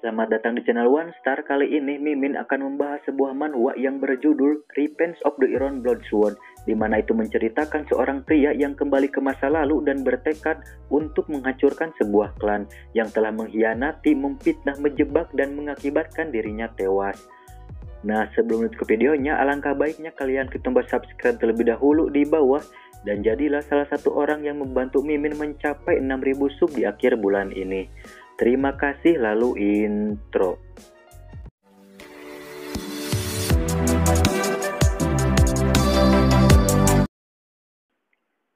Selamat datang di channel One Star. Kali ini Mimin akan membahas sebuah manhwa yang berjudul Revenge of the Iron Blood Sword, di mana itu menceritakan seorang pria yang kembali ke masa lalu dan bertekad untuk menghancurkan sebuah klan yang telah mengkhianati, memfitnah, menjebak, dan mengakibatkan dirinya tewas. Nah, sebelum lanjut ke videonya, alangkah baiknya kalian klik tombol subscribe terlebih dahulu di bawah dan jadilah salah satu orang yang membantu Mimin mencapai 6.000 sub di akhir bulan ini. Terima kasih, lalu intro.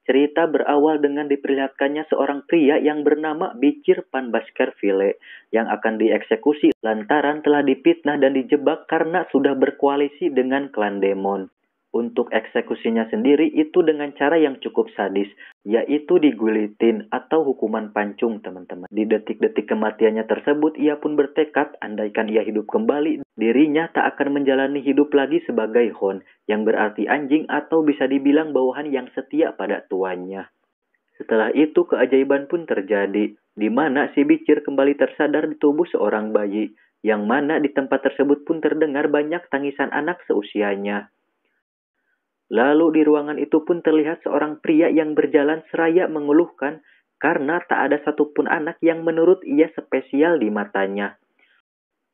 Cerita berawal dengan diperlihatkannya seorang pria yang bernama Bicir Pan Baskerville yang akan dieksekusi lantaran telah difitnah dan dijebak karena sudah berkoalisi dengan klan demon. Untuk eksekusinya sendiri itu dengan cara yang cukup sadis, yaitu digulitin atau hukuman pancung, teman-teman. Di detik-detik kematiannya tersebut, ia pun bertekad andaikan ia hidup kembali, dirinya tak akan menjalani hidup lagi sebagai Hon, yang berarti anjing atau bisa dibilang bawahan yang setia pada tuannya. Setelah itu keajaiban pun terjadi, di mana si Bicir kembali tersadar di tubuh seorang bayi, yang mana di tempat tersebut pun terdengar banyak tangisan anak seusianya. Lalu di ruangan itu pun terlihat seorang pria yang berjalan seraya mengeluhkan karena tak ada satupun anak yang menurut ia spesial di matanya.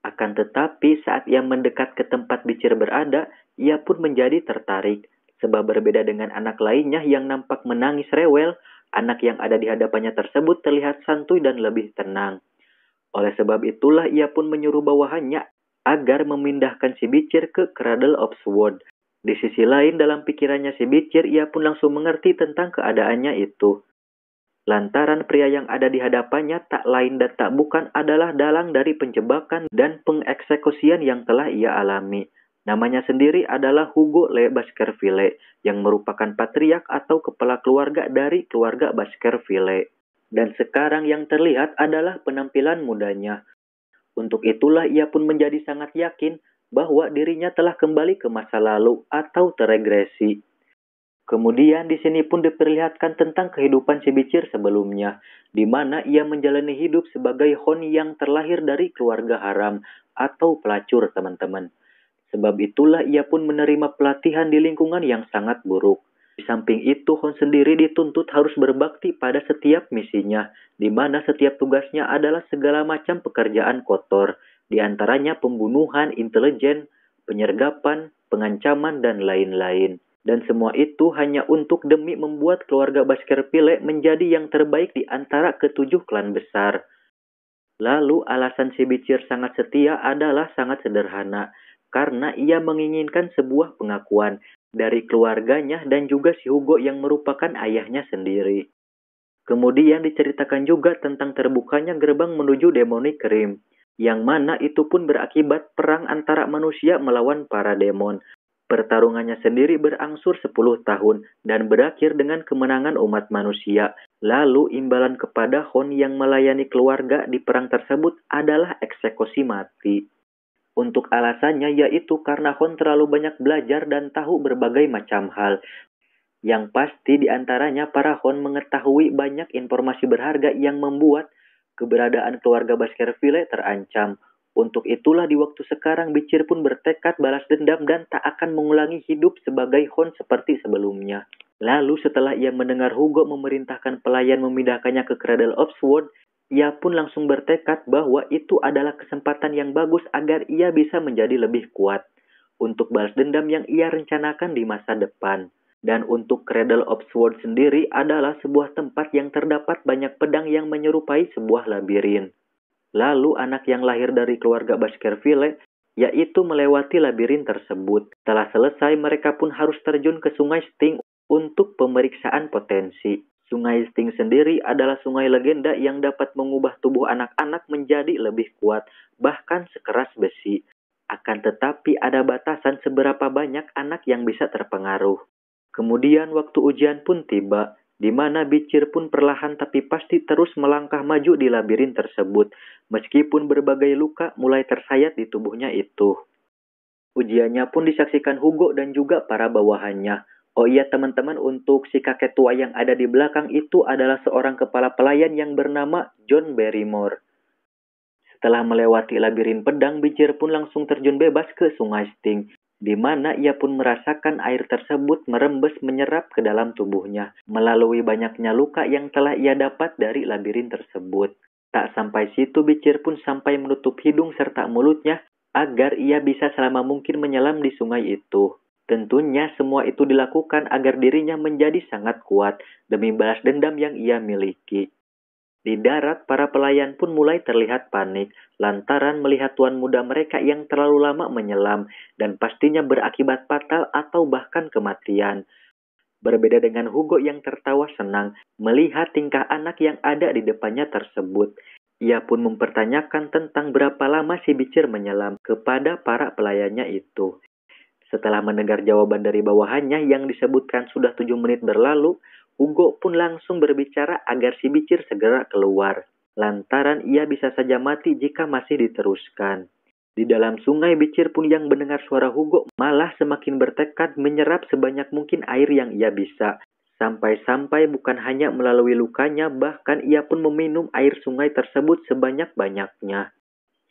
Akan tetapi saat ia mendekat ke tempat Bicir berada, ia pun menjadi tertarik. Sebab berbeda dengan anak lainnya yang nampak menangis rewel, anak yang ada di hadapannya tersebut terlihat santuy dan lebih tenang. Oleh sebab itulah ia pun menyuruh bawahannya agar memindahkan si Bicir ke Cradle of Sword. Di sisi lain dalam pikirannya si Bicir, ia pun langsung mengerti tentang keadaannya itu. Lantaran pria yang ada di hadapannya tak lain dan tak bukan adalah dalang dari penjebakan dan pengeksekusian yang telah ia alami. Namanya sendiri adalah Hugo Le Baskerville, yang merupakan patriark atau kepala keluarga dari keluarga Baskerville. Dan sekarang yang terlihat adalah penampilan mudanya. Untuk itulah ia pun menjadi sangat yakin bahwa dirinya telah kembali ke masa lalu atau teregresi. Kemudian di sini pun diperlihatkan tentang kehidupan si Bicir sebelumnya, di mana ia menjalani hidup sebagai Hon yang terlahir dari keluarga haram atau pelacur, teman-teman. Sebab itulah ia pun menerima pelatihan di lingkungan yang sangat buruk. Di samping itu, Hon sendiri dituntut harus berbakti pada setiap misinya, di mana setiap tugasnya adalah segala macam pekerjaan kotor, di antaranya pembunuhan, intelijen, penyergapan, pengancaman, dan lain-lain. Dan semua itu hanya untuk demi membuat keluarga Baskerville menjadi yang terbaik di antara ketujuh klan besar. Lalu alasan si Bicir sangat setia adalah sangat sederhana, karena ia menginginkan sebuah pengakuan dari keluarganya dan juga si Hugo yang merupakan ayahnya sendiri. Kemudian diceritakan juga tentang terbukanya gerbang menuju Demonic Rim, yang mana itu pun berakibat perang antara manusia melawan para demon. Pertarungannya sendiri berangsur 10 tahun dan berakhir dengan kemenangan umat manusia. Lalu imbalan kepada Hon yang melayani keluarga di perang tersebut adalah eksekusi mati. Untuk alasannya yaitu karena Hon terlalu banyak belajar dan tahu berbagai macam hal. Yang pasti diantaranya para Hon mengetahui banyak informasi berharga yang membuat keberadaan keluarga Baskerville terancam. Untuk itulah di waktu sekarang Bicir pun bertekad balas dendam dan tak akan mengulangi hidup sebagai Hon seperti sebelumnya. Lalu setelah ia mendengar Hugo memerintahkan pelayan memindahkannya ke Cradle of Sword, ia pun langsung bertekad bahwa itu adalah kesempatan yang bagus agar ia bisa menjadi lebih kuat untuk balas dendam yang ia rencanakan di masa depan. Dan untuk Cradle of Sword sendiri adalah sebuah tempat yang terdapat banyak pedang yang menyerupai sebuah labirin. Lalu anak yang lahir dari keluarga Baskerville yaitu melewati labirin tersebut. Setelah selesai mereka pun harus terjun ke Sungai Sting untuk pemeriksaan potensi. Sungai Sting sendiri adalah sungai legenda yang dapat mengubah tubuh anak-anak menjadi lebih kuat, bahkan sekeras besi. Akan tetapi ada batasan seberapa banyak anak yang bisa terpengaruh. Kemudian waktu ujian pun tiba, di mana Bicir pun perlahan tapi pasti terus melangkah maju di labirin tersebut, meskipun berbagai luka mulai tersayat di tubuhnya itu. Ujiannya pun disaksikan Hugo dan juga para bawahannya. Oh iya teman-teman, untuk si kakek tua yang ada di belakang itu adalah seorang kepala pelayan yang bernama John Barrymore. Setelah melewati labirin pedang, Bicir pun langsung terjun bebas ke Sungai Sting, di mana ia pun merasakan air tersebut merembes menyerap ke dalam tubuhnya, melalui banyaknya luka yang telah ia dapat dari labirin tersebut. Tak sampai situ, Bicir pun sampai menutup hidung serta mulutnya, agar ia bisa selama mungkin menyelam di sungai itu. Tentunya semua itu dilakukan agar dirinya menjadi sangat kuat, demi balas dendam yang ia miliki. Di darat, para pelayan pun mulai terlihat panik, lantaran melihat tuan muda mereka yang terlalu lama menyelam, dan pastinya berakibat fatal atau bahkan kematian. Berbeda dengan Hugo yang tertawa senang, melihat tingkah anak yang ada di depannya tersebut. Ia pun mempertanyakan tentang berapa lama si Bicir menyelam kepada para pelayannya itu. Setelah mendengar jawaban dari bawahannya yang disebutkan sudah 7 menit berlalu, Hugo pun langsung berbicara agar si Bicir segera keluar, lantaran ia bisa saja mati jika masih diteruskan. Di dalam sungai, Bicir pun yang mendengar suara Hugo malah semakin bertekad menyerap sebanyak mungkin air yang ia bisa. Sampai-sampai bukan hanya melalui lukanya, bahkan ia pun meminum air sungai tersebut sebanyak-banyaknya.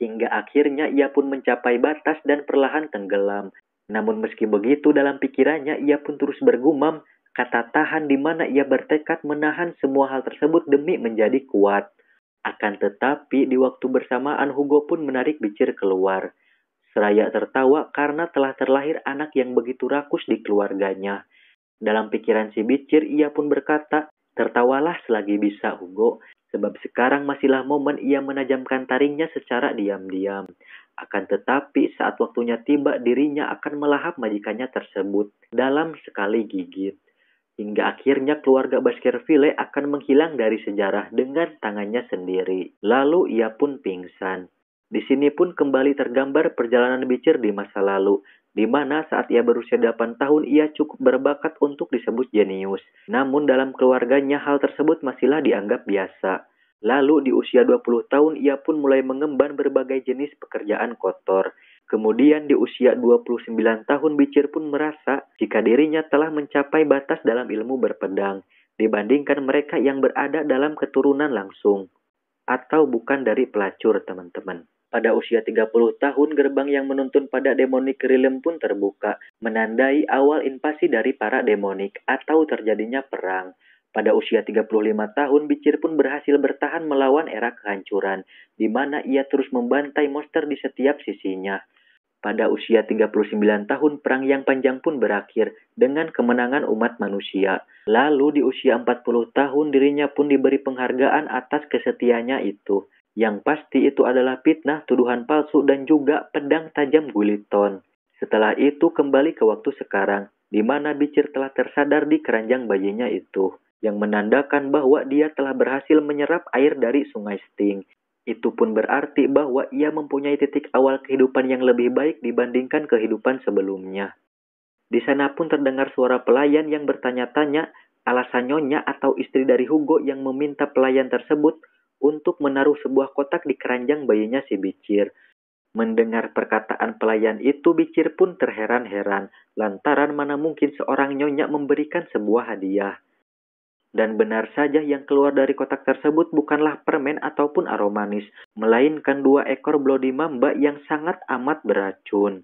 Hingga akhirnya ia pun mencapai batas dan perlahan tenggelam. Namun meski begitu, dalam pikirannya ia pun terus bergumam kata tahan di mana ia bertekad menahan semua hal tersebut demi menjadi kuat. Akan tetapi di waktu bersamaan Hugo pun menarik Bicir keluar. Seraya tertawa karena telah terlahir anak yang begitu rakus di keluarganya. Dalam pikiran si Bicir ia pun berkata, tertawalah selagi bisa Hugo, sebab sekarang masihlah momen ia menajamkan taringnya secara diam-diam. Akan tetapi saat waktunya tiba dirinya akan melahap majikannya tersebut dalam sekali gigit. Hingga akhirnya keluarga Baskerville akan menghilang dari sejarah dengan tangannya sendiri. Lalu ia pun pingsan. Di sini pun kembali tergambar perjalanan Bicir di masa lalu, di mana saat ia berusia 8 tahun ia cukup berbakat untuk disebut jenius. Namun dalam keluarganya hal tersebut masihlah dianggap biasa. Lalu di usia 20 tahun ia pun mulai mengemban berbagai jenis pekerjaan kotor. Kemudian di usia 29 tahun Bicir pun merasa jika dirinya telah mencapai batas dalam ilmu berpedang dibandingkan mereka yang berada dalam keturunan langsung atau bukan dari pelacur teman-teman. Pada usia 30 tahun gerbang yang menuntun pada Demonic Realm pun terbuka, menandai awal invasi dari para demonik atau terjadinya perang. Pada usia 35 tahun Bicir pun berhasil bertahan melawan era kehancuran, di mana ia terus membantai monster di setiap sisinya. Pada usia 39 tahun, perang yang panjang pun berakhir dengan kemenangan umat manusia. Lalu di usia 40 tahun, dirinya pun diberi penghargaan atas kesetiaannya itu. Yang pasti itu adalah fitnah, tuduhan palsu, dan juga pedang tajam Guliton. Setelah itu kembali ke waktu sekarang, di mana Bicir telah tersadar di keranjang bayinya itu, yang menandakan bahwa dia telah berhasil menyerap air dari Sungai Sting. Itu pun berarti bahwa ia mempunyai titik awal kehidupan yang lebih baik dibandingkan kehidupan sebelumnya. Di sana pun terdengar suara pelayan yang bertanya-tanya alasan nyonya atau istri dari Hugo yang meminta pelayan tersebut untuk menaruh sebuah kotak di keranjang bayinya si Bicir. Mendengar perkataan pelayan itu, Bicir pun terheran-heran, lantaran mana mungkin seorang nyonya memberikan sebuah hadiah. Dan benar saja yang keluar dari kotak tersebut bukanlah permen ataupun aromanis, melainkan 2 ekor Bloody Mamba yang sangat amat beracun.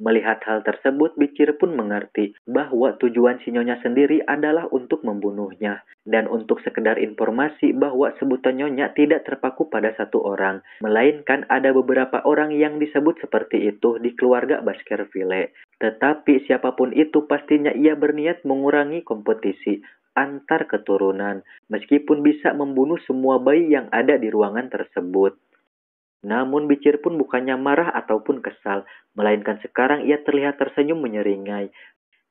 Melihat hal tersebut, Bicir pun mengerti bahwa tujuan si Nyonya sendiri adalah untuk membunuhnya. Dan untuk sekedar informasi bahwa sebutan Nyonya tidak terpaku pada satu orang, melainkan ada beberapa orang yang disebut seperti itu di keluarga Baskerville. Tetapi siapapun itu pastinya ia berniat mengurangi kompetisi antar keturunan, meskipun bisa membunuh semua bayi yang ada di ruangan tersebut. Namun Bicir pun bukannya marah ataupun kesal, melainkan sekarang ia terlihat tersenyum menyeringai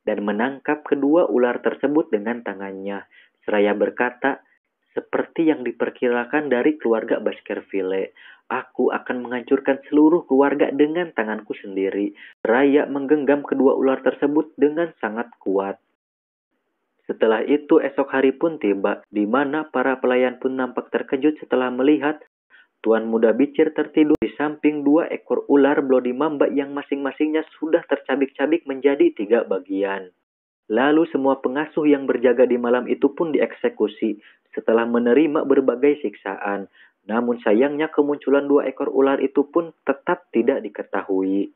dan menangkap kedua ular tersebut dengan tangannya, seraya berkata, seperti yang diperkirakan dari keluarga Baskerville, aku akan menghancurkan seluruh keluarga dengan tanganku sendiri. Seraya menggenggam kedua ular tersebut dengan sangat kuat. Setelah itu esok hari pun tiba, di mana para pelayan pun nampak terkejut setelah melihat Tuan Muda Bicir tertidur di samping 2 ekor ular Bloody Mamba yang masing-masingnya sudah tercabik-cabik menjadi 3 bagian. Lalu semua pengasuh yang berjaga di malam itu pun dieksekusi setelah menerima berbagai siksaan. Namun sayangnya kemunculan 2 ekor ular itu pun tetap tidak diketahui.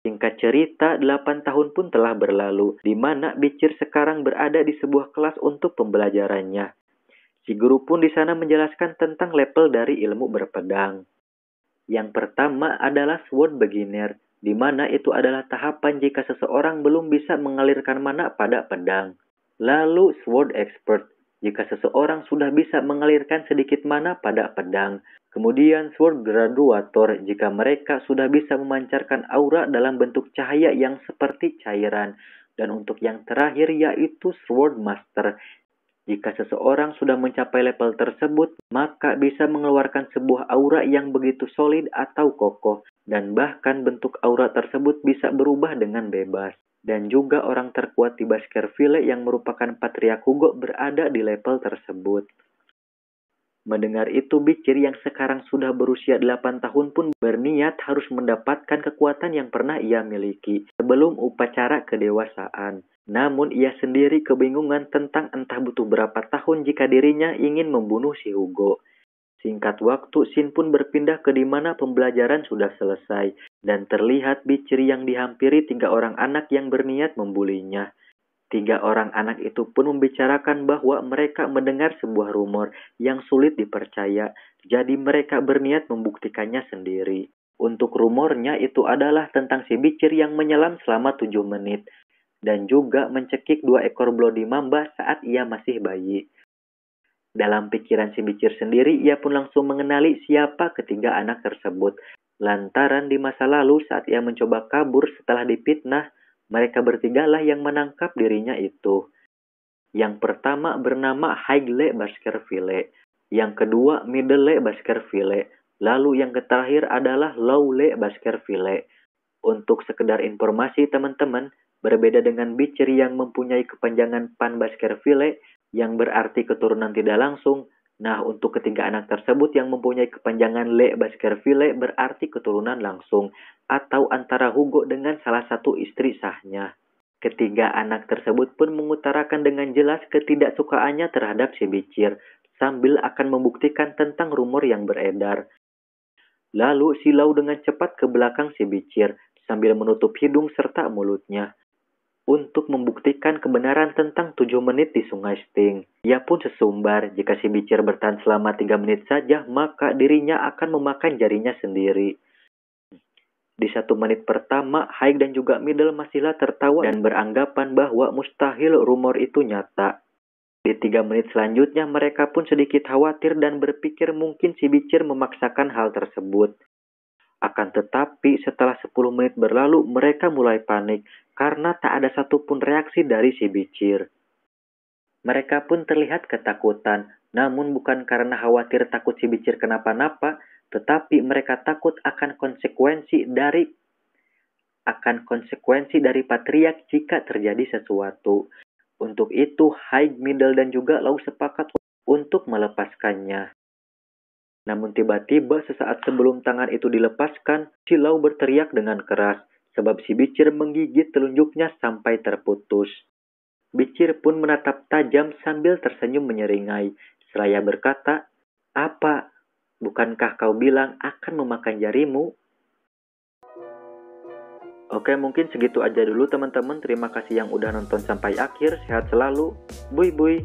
Singkat cerita, 8 tahun pun telah berlalu, di mana Bicir sekarang berada di sebuah kelas untuk pembelajarannya. Si guru pun di sana menjelaskan tentang level dari ilmu berpedang. Yang pertama adalah Sword Beginner, di mana itu adalah tahapan jika seseorang belum bisa mengalirkan mana pada pedang. Lalu Sword Expert, jika seseorang sudah bisa mengalirkan sedikit mana pada pedang. Kemudian Sword Graduator, jika mereka sudah bisa memancarkan aura dalam bentuk cahaya yang seperti cairan. Dan untuk yang terakhir yaitu Sword Master. Jika seseorang sudah mencapai level tersebut, maka bisa mengeluarkan sebuah aura yang begitu solid atau kokoh. Dan bahkan bentuk aura tersebut bisa berubah dengan bebas. Dan juga orang terkuat di Baskerville yang merupakan Patriarch Hugo berada di level tersebut. Mendengar itu, Bicir yang sekarang sudah berusia 8 tahun pun berniat harus mendapatkan kekuatan yang pernah ia miliki sebelum upacara kedewasaan. Namun ia sendiri kebingungan tentang entah butuh berapa tahun jika dirinya ingin membunuh si Hugo. Singkat waktu, Shin pun berpindah ke dimana pembelajaran sudah selesai dan terlihat Bicir yang dihampiri 3 orang anak yang berniat membulinya. 3 orang anak itu pun membicarakan bahwa mereka mendengar sebuah rumor yang sulit dipercaya, jadi mereka berniat membuktikannya sendiri. Untuk rumornya itu adalah tentang si Bicir yang menyelam selama 7 menit, dan juga mencekik 2 ekor Bloody Mamba saat ia masih bayi. Dalam pikiran si Bicir sendiri, ia pun langsung mengenali siapa ketiga anak tersebut. Lantaran di masa lalu saat ia mencoba kabur setelah dipitnah, mereka bertigalah yang menangkap dirinya itu. Yang pertama bernama Haigle Baskerville, yang kedua Middle Baskerville, lalu yang terakhir adalah Lowle Baskerville. Untuk sekedar informasi teman-teman, berbeda dengan Bicir yang mempunyai kepanjangan Pan Baskerville, yang berarti keturunan tidak langsung. Nah, untuk ketiga anak tersebut yang mempunyai kepanjangan Le Baskerville berarti keturunan langsung, atau antara Hugo dengan salah satu istri sahnya. Ketiga anak tersebut pun mengutarakan dengan jelas ketidaksukaannya terhadap si Bicir, sambil akan membuktikan tentang rumor yang beredar. Lalu si Lau dengan cepat ke belakang si Bicir, sambil menutup hidung serta mulutnya, untuk membuktikan kebenaran tentang 7 menit di Sungai Sting. Ia pun sesumbar, jika si Bicir bertahan selama 3 menit saja, maka dirinya akan memakan jarinya sendiri. Di 1 menit pertama, Haig dan juga Middle masihlah tertawa dan beranggapan bahwa mustahil rumor itu nyata. Di 3 menit selanjutnya, mereka pun sedikit khawatir dan berpikir mungkin si Bicir memaksakan hal tersebut. Akan tetapi setelah 10 menit berlalu, mereka mulai panik karena tak ada satupun reaksi dari si Bicir. Mereka pun terlihat ketakutan, namun bukan karena khawatir takut si Bicir kenapa-napa, tetapi mereka takut akan konsekuensi dari Patriarch jika terjadi sesuatu. Untuk itu, Haig, Middle, dan juga Lau sepakat untuk melepaskannya. Namun tiba-tiba sesaat sebelum tangan itu dilepaskan, si Lau berteriak dengan keras, sebab si Bicir menggigit telunjuknya sampai terputus. Bicir pun menatap tajam sambil tersenyum menyeringai, seraya berkata, "Apa? Bukankah kau bilang akan memakan jarimu?" Oke, mungkin segitu aja dulu teman-teman. Terima kasih yang udah nonton sampai akhir. Sehat selalu. Bui bui.